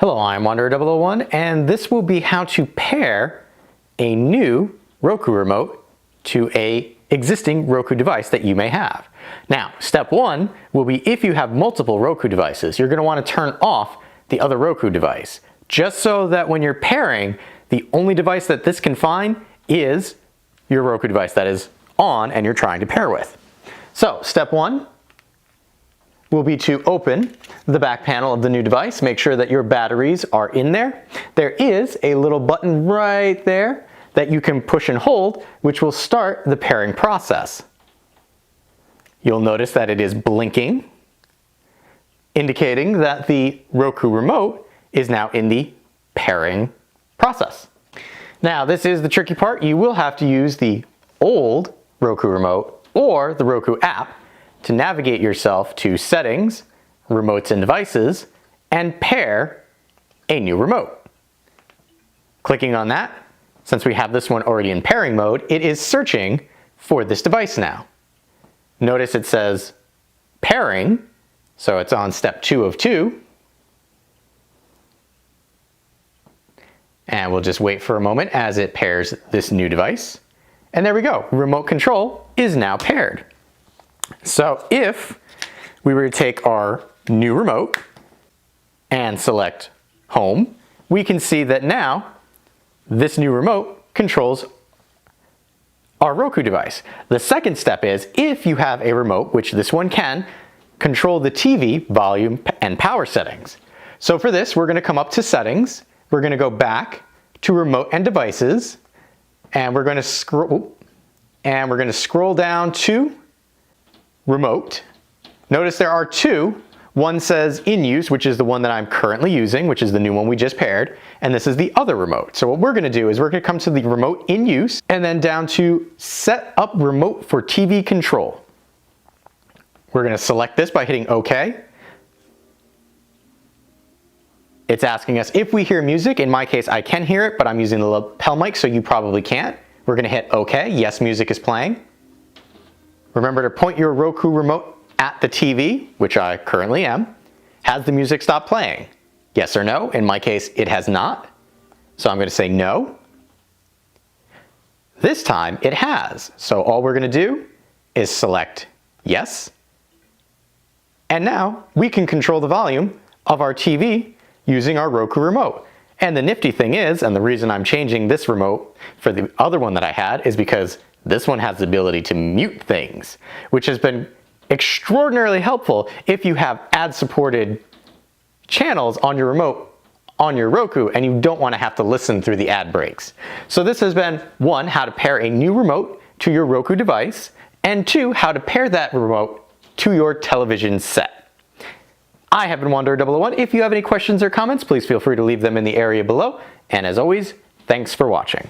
Hello, I'm Wanderer001 and this will be how to pair a new Roku remote to an existing Roku device that you may have. Now, step one will be if you have multiple Roku devices, you're going to want to turn off the other Roku device, just so that when you're pairing, the only device that this can find is your Roku device that is on and you're trying to pair with. So, step one will be to open the back panel of the new device. Make sure that your batteries are in there. There is a little button right there that you can push and hold, which will start the pairing process. You'll notice that it is blinking, indicating that the Roku remote is now in the pairing process. Now, this is the tricky part. You will have to use the old Roku remote or the Roku app to navigate yourself to Settings, Remotes and Devices, and pair a new remote. Clicking on that, since we have this one already in pairing mode, it is searching for this device now. Notice it says pairing, so it's on step 2 of 2. And we'll just wait for a moment as it pairs this new device. And there we go, remote control is now paired. So if we were to take our new remote and select home, we can see that now this new remote controls our Roku device. The second step is if you have a remote, which this one can, control the TV volume and power settings. So for this, we're going to come up to Settings, we're going to go back to Remote and Devices, and we're going to scroll down to Remote. Notice there are two. One says in use, which is the one that I'm currently using, which is the new one we just paired, and this is the other remote. So what we're going to do is we're going to come to the remote in use and then down to set up remote for TV control. We're going to select this by hitting OK. It's asking us if we hear music. In my case, I can hear it, but I'm using the lapel mic, so you probably can't. We're going to hit OK. Yes, music is playing. Remember to point your Roku remote at the TV, which I currently am. Has the music stopped playing? Yes or no? In my case, it has not. So I'm going to say no. This time it has. So all we're going to do is select yes. And now we can control the volume of our TV using our Roku remote. And the nifty thing is, and the reason I'm changing this remote for the other one that I had is because this one has the ability to mute things, which has been extraordinarily helpful if you have ad-supported channels on your remote on your Roku and you don't want to have to listen through the ad breaks. So this has been 1, how to pair a new remote to your Roku device, and 2, how to pair that remote to your television set. I have been Wanderer001. If you have any questions or comments, please feel free to leave them in the area below. And as always, thanks for watching.